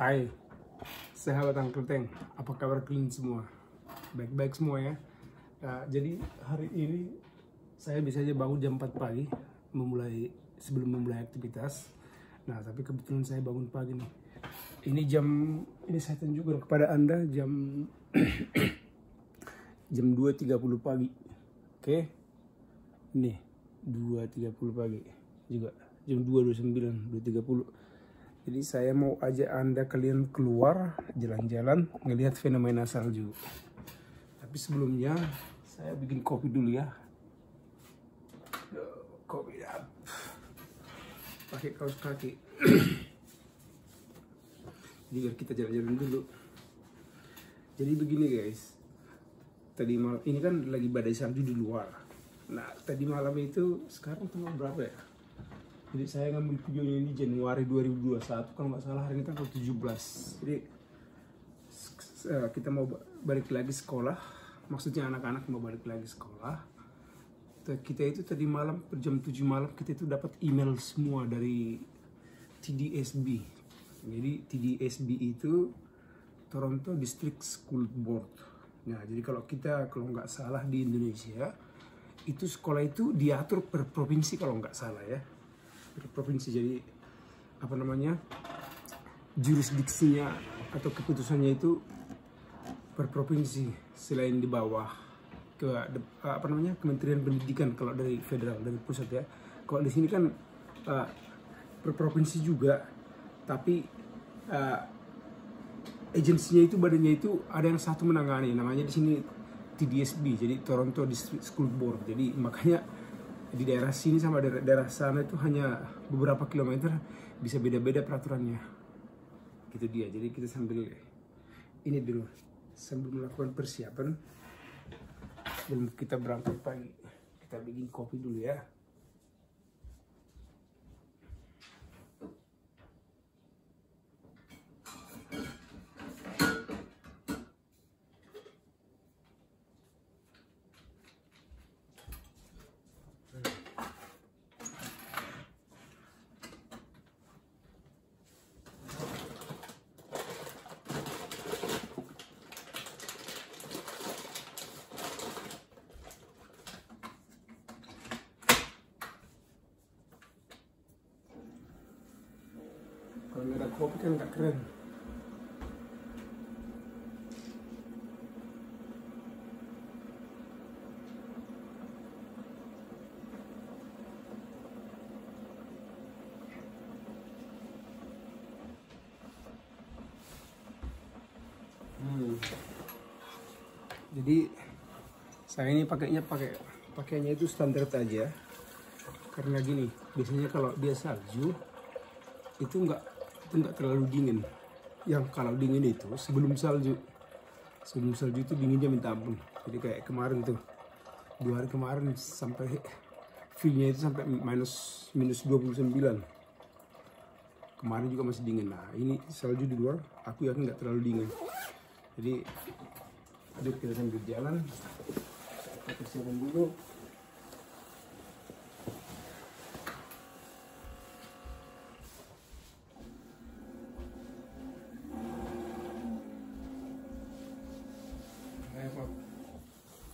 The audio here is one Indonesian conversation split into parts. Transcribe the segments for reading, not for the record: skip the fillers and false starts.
Hai, sahabat Uncle Teng, apa kabar kalian semua? Baik-baik semua ya. Jadi hari ini saya bisa aja bangun jam 4 pagi sebelum memulai aktivitas. Nah, tapi kebetulan saya bangun pagi nih. Ini saya tunjukkan kepada Anda jam jam 2.30 pagi. Oke. Nih, 2.30 pagi juga. Jam 2.29, 2.30. Jadi saya mau ajak Anda kalian keluar jalan-jalan ngelihat fenomena salju. Tapi sebelumnya saya bikin kopi dulu ya. Kopi ya. Pakai kaos kaki. Jadi biar kita jalan-jalan dulu. Jadi begini guys. Tadi malam ini kan lagi badai salju di luar. Nah, tadi malam itu sekarang tanggal berapa ya? Jadi saya ngambil videonya ini Januari 2021, kalau nggak salah hari ini tanggal 17. Jadi kita mau balik lagi sekolah, maksudnya anak-anak mau balik lagi sekolah. Kita itu tadi malam, jam 7 malam, kita itu dapat email semua dari TDSB. Jadi TDSB itu Toronto District School Board. Nah, jadi kalau nggak salah di Indonesia, itu sekolah itu diatur per provinsi kalau nggak salah ya. Provinsi, jadi apa namanya, jurisdiksinya atau keputusannya itu per provinsi, selain di bawah Kementerian Pendidikan kalau dari federal, dari pusat ya. Kalau di sini kan per provinsi juga, tapi agensinya itu, badannya itu ada yang satu menangani, namanya di sini TDSB, jadi Toronto District School Board. Jadi makanya di daerah sini sama daerah sana itu hanya beberapa kilometer, bisa beda-beda peraturannya. Gitu dia. Jadi kita sambil ini dulu, sambil melakukan persiapan sebelum kita berangkat pagi. Kita bikin kopi dulu ya. Kalau nggak ada kopi kan nggak keren. Jadi saya ini pakainya itu standar aja, karena gini, biasanya kalau dia salju itu nggak terlalu dingin. Yang kalau dingin itu sebelum salju itu dinginnya minta ampun. Jadi kayak kemarin tuh, 2 hari kemarin sampai feelnya itu sampai minus 29. Kemarin juga masih dingin. Nah, ini salju di luar, aku yakin nggak terlalu dingin. Jadi aduh, kita sambil jalan, kita persiapan dulu.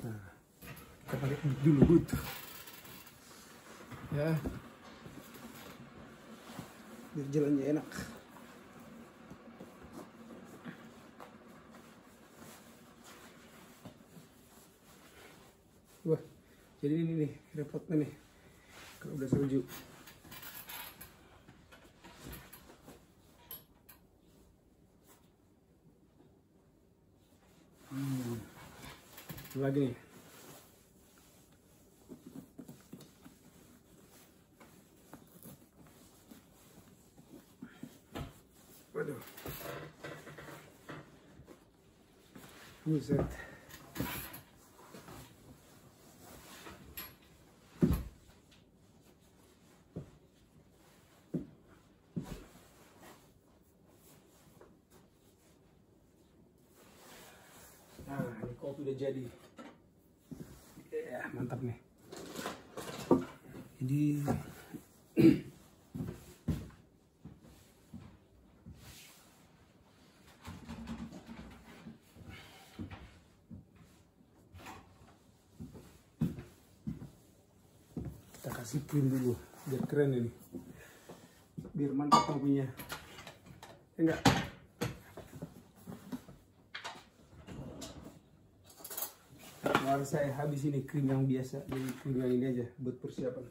Nah, kita pakai dulu boot ya, biar jalannya enak. Wah, jadi ini nih repotnya nih kalau udah salju. Lagi nih. Waduh. Buset. Nah, ini kopi udah jadi. Ya, mantap nih. Jadi kasih krim dulu biar keren ini, biar mantap punya. Enggak. Harus saya habis ini krim yang biasa, jadi krim yang ini aja buat persiapan.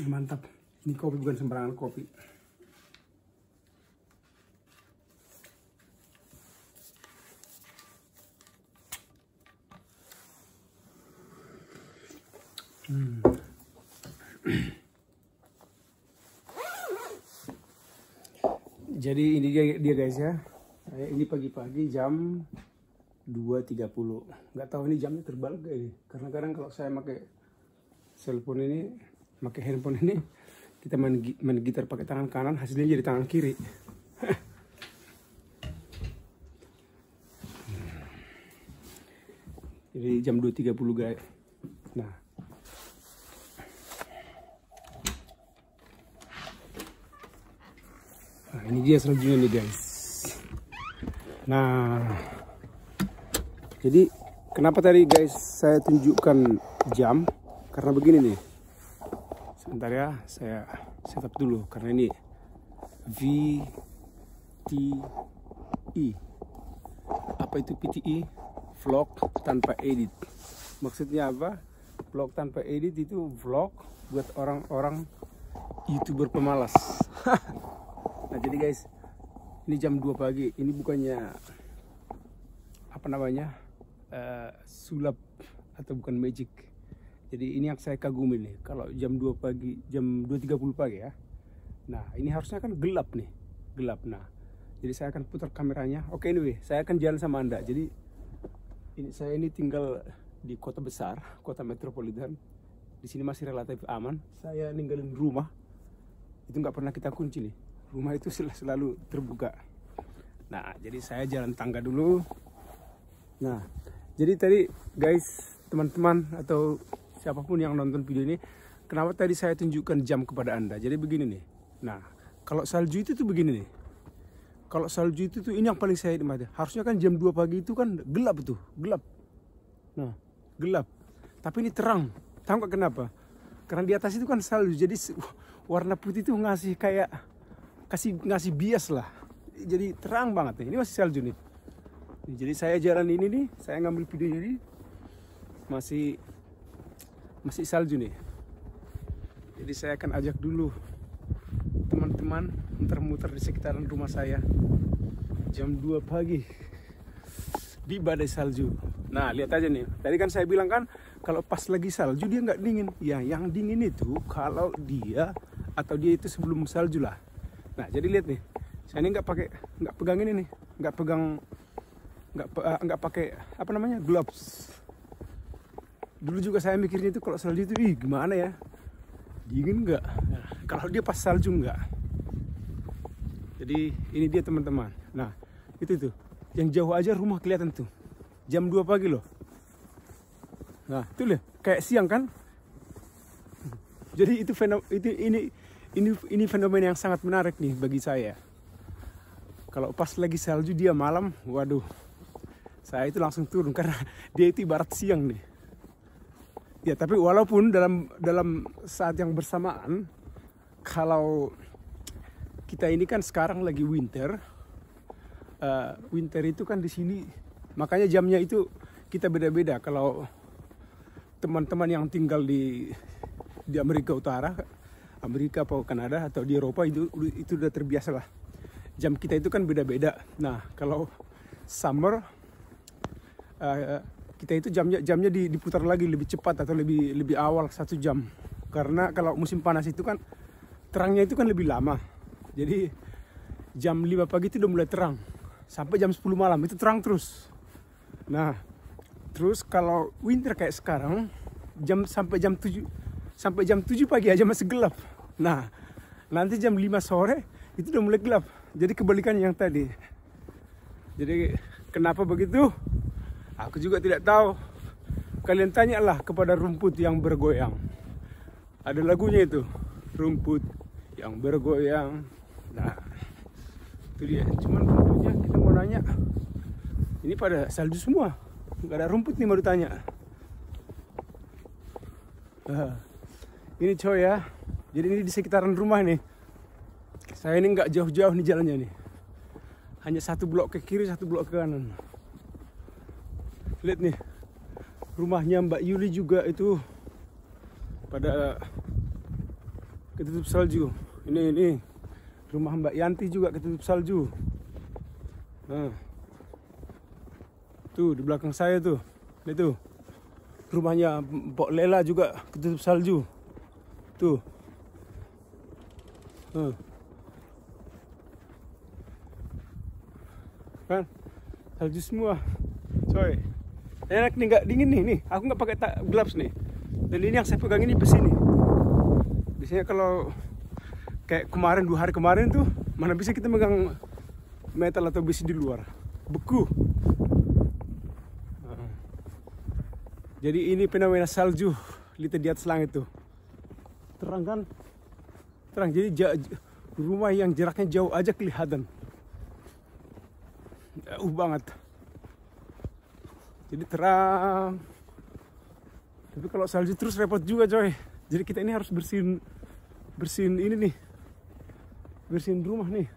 Mantap, ini kopi bukan sembarangan kopi. Jadi ini dia guys ya. Ini pagi-pagi jam 2.30. Nggak tahu ini jamnya terbalik gak ini. Karena kadang kalau saya pakai cellphone ini, pakai handphone ini, kita main gitar pakai tangan kanan, hasilnya jadi tangan kiri. Jadi jam 2.30 guys. Nah, ini dia selanjutnya nih guys. Nah, jadi kenapa tadi guys saya tunjukkan jam? Karena begini nih. Sebentar ya, saya setup dulu karena ini VTE. Apa itu VTE? Vlog tanpa edit. Maksudnya apa? Vlog tanpa edit itu vlog buat orang-orang YouTuber pemalas. Nah, jadi guys, ini jam 2 pagi. Ini bukannya apa namanya? Sulap atau bukan magic. Jadi ini yang saya kagumi nih, kalau jam 2 pagi, jam 2.30 pagi ya. Nah, ini harusnya kan gelap nih, gelap. Nah, jadi saya akan putar kameranya. Oke, anyway, saya akan jalan sama Anda. Jadi saya ini tinggal di kota besar, kota metropolitan. Di sini masih relatif aman. Saya ninggalin rumah, itu nggak pernah kita kunci nih. Rumah itu selalu terbuka. Nah, jadi saya jalan tangga dulu. Nah, jadi tadi guys, teman-teman atau siapapun yang nonton video ini, kenapa tadi saya tunjukkan jam kepada Anda? Jadi begini nih. Nah, kalau salju itu tuh begini nih. Kalau salju itu tuh ini yang paling saya nikmati. Harusnya kan jam 2 pagi itu kan gelap tuh, gelap. Nah, gelap. Tapi ini terang. Tahu nggak kenapa? Karena di atas itu kan salju. Jadi warna putih itu ngasih kayak ngasih bias lah. Jadi terang banget nih. Ini masih salju nih. Jadi saya jalan ini nih, saya ngambil video ini masih salju nih. Jadi saya akan ajak dulu teman-teman muter-muter di sekitaran rumah saya jam 2 pagi di badai salju. Nah, lihat aja nih. Tadi kan saya bilang kan kalau pas lagi salju dia nggak dingin. Ya, yang dingin itu kalau dia itu sebelum salju lah. Nah, jadi lihat nih. Saya ini nggak pegang ini nih, nggak pakai apa namanya gloves. Dulu juga saya mikirnya itu kalau salju itu gimana ya, dingin nggak? Nah, kalau dia pas salju nggak. Jadi ini dia teman-teman. Nah, itu tuh yang jauh aja rumah kelihatan tuh, jam 2 pagi loh. Nah, tuh lihat kayak siang kan. Jadi ini fenomena yang sangat menarik nih bagi saya. Kalau pas lagi salju dia malam, waduh, saya itu langsung turun karena dia itu ibarat siang nih. Ya, tapi walaupun dalam saat yang bersamaan, kalau kita ini kan sekarang lagi winter, winter itu kan di sini, makanya jamnya itu kita beda-beda. Kalau teman-teman yang tinggal di Amerika Utara, Amerika atau Kanada atau di Eropa itu udah terbiasa lah. Jam kita itu kan beda-beda. Nah, kalau summer kita itu jamnya diputar lagi lebih cepat atau lebih awal 1 jam. Karena kalau musim panas itu kan terangnya itu kan lebih lama. Jadi jam 5 pagi itu udah mulai terang sampai jam 10 malam itu terang terus. Nah, terus kalau winter kayak sekarang sampai jam 7 sampai jam 7 pagi aja masih gelap. Nah, nanti jam 5 sore itu udah mulai gelap. Jadi kebalikannya yang tadi. Jadi kenapa begitu? Aku juga tidak tahu. Kalian tanyalah kepada rumput yang bergoyang. Ada lagunya itu, rumput yang bergoyang. Nah, itu dia. Cuman rumputnya kita mau nanya, ini pada salju semua, nggak ada rumput nih mau ditanya. Ini coy ya, jadi ini di sekitaran rumah nih. Saya ini nggak jauh-jauh nih jalannya nih, hanya 1 blok ke kiri, 1 blok ke kanan. Lihat nih, rumahnya Mbak Yuli juga itu pada ketutup salju. Ini rumah Mbak Yanti juga ketutup salju. Nah, tuh di belakang saya tuh, itu rumahnya Mbok Lela juga ketutup salju. Tuh. Kan salju semua. Coy. Enak nih, nggak dingin nih. Aku nggak pakai gloves nih. Dan ini yang saya pegang ini besi nih. Biasanya kalau kayak kemarin 2 hari kemarin tuh, mana bisa kita megang metal atau besi di luar, beku. Jadi ini fenomena salju lihat di atas langit tuh. Terang kan? Terang. Jadi rumah yang jaraknya jauh aja kelihatan. Jauh banget. Jadi terang. Tapi kalau salju terus repot juga coy. Jadi kita ini harus bersihin ini nih. Bersihin rumah nih.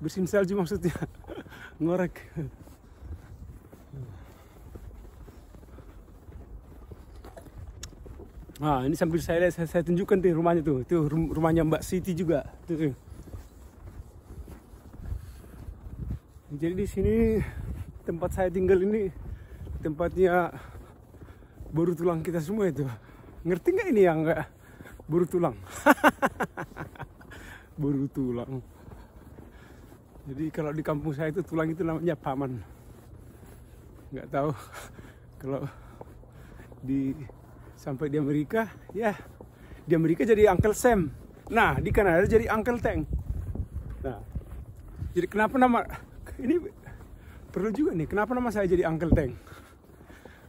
Bersihin salju maksudnya. Ngorek. Nah, ini sambil saya tunjukkan tuh rumahnya tuh. Tuh rumahnya Mbak Siti juga. Tuh. Jadi di sini tempat saya tinggal ini tempatnya baru tulang kita semua itu. Ngerti nggak ini yang nggak baru tulang? Baru tulang. Jadi kalau di kampung saya itu tulang itu namanya paman. Nggak tahu kalau sampai di Amerika, ya di Amerika jadi Uncle Sam. Nah di Kanada jadi Uncle Tank. Nah jadi kenapa nama ini perlu juga nih? Kenapa nama saya jadi Uncle Tank?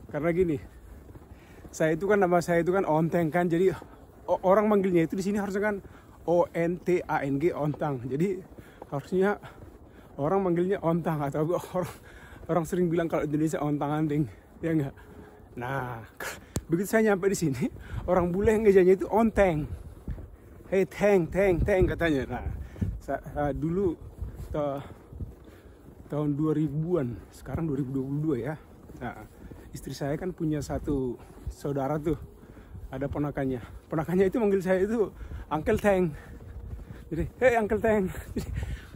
Karena gini, nama saya itu kan Onteng kan, jadi orang manggilnya itu di sini harusnya kan ONTANG, Ontang. Jadi harusnya orang manggilnya Ontang, atau orang sering bilang kalau Indonesia Ontang-anting, ya enggak? Nah, begitu saya nyampe di sini, orang bule yang ngejanya itu Onteng. Hey Teng katanya. Nah, dulu tahun 2000-an, sekarang 2022 ya. Nah, istri saya kan punya satu saudara tuh, ada ponakannya. Ponakannya itu manggil saya itu Uncle Teng. Jadi, hey Uncle Teng.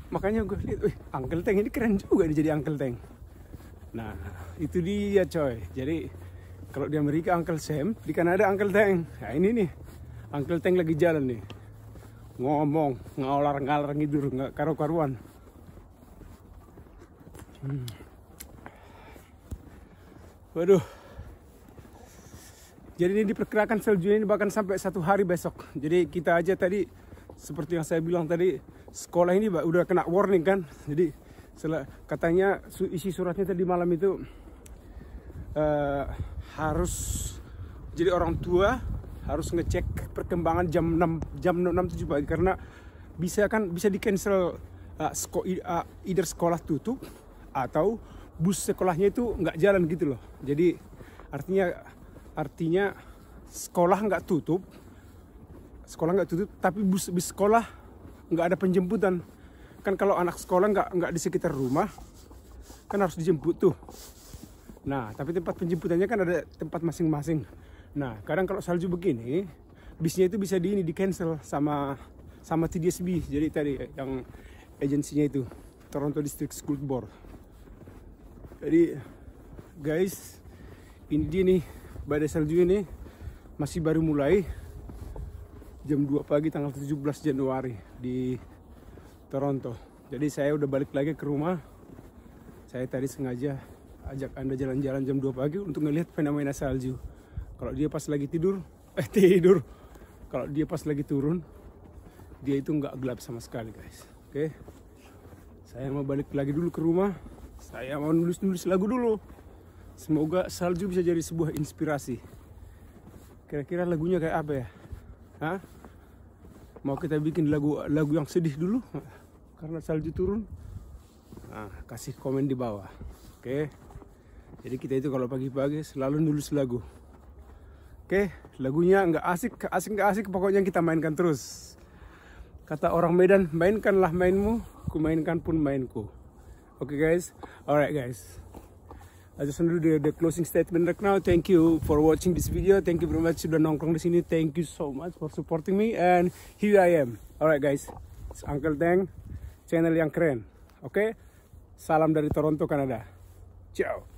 Makanya gue lihat, Uncle Teng ini keren juga nih jadi Uncle Teng. Nah, itu dia coy. Jadi kalau di Amerika Uncle Sam, di Kanada Uncle Teng. Nah ini nih, Uncle Teng lagi jalan nih. Ngomong, ngalar ngidur, nggak karu-karuan. Waduh. Jadi ini diperkirakan salju ini bahkan sampai 1 hari besok. Jadi kita aja tadi, seperti yang saya bilang tadi, sekolah ini udah kena warning kan. Jadi katanya isi suratnya tadi malam itu harus, jadi orang tua harus ngecek perkembangan jam 6-7 pagi, karena bisa di cancel either sekolah tutup atau bus sekolahnya itu nggak jalan gitu loh. Jadi artinya sekolah nggak tutup tapi bus sekolah nggak ada penjemputan kan. Kalau anak sekolah nggak di sekitar rumah kan harus dijemput tuh. Nah tapi tempat penjemputannya kan ada tempat masing-masing. Nah kadang kalau salju begini, bisnya itu bisa di cancel sama TDSB. Jadi tadi yang agensinya itu Toronto District School Board. Jadi guys, ini dia nih, badai salju ini masih baru mulai jam 2 pagi tanggal 17 Januari di Toronto. Jadi saya udah balik lagi ke rumah. Saya tadi sengaja ajak Anda jalan-jalan jam 2 pagi untuk ngelihat fenomena salju. Kalau dia pas lagi tidur, kalau dia pas lagi turun, dia itu nggak gelap sama sekali guys. Oke, saya mau balik lagi dulu ke rumah. Saya mau nulis lagu dulu. Semoga salju bisa jadi sebuah inspirasi. Kira-kira lagunya kayak apa ya? Hah? Mau kita bikin lagu yang sedih dulu karena salju turun? Nah, kasih komen di bawah. Oke. Jadi kita itu kalau pagi-pagi selalu nulis lagu. Oke, lagunya nggak asik, pokoknya kita mainkan terus. Kata orang Medan, mainkanlah mainmu, ku mainkan pun mainku. Oke guys, alright guys. I just want to do the closing statement right now. Thank you for watching this video. Thank you very much sudah nongkrong di sini. Thank you so much for supporting me. And here I am. Alright guys, it's Uncle Teng, channel yang keren. Oke, salam dari Toronto, Kanada. Ciao.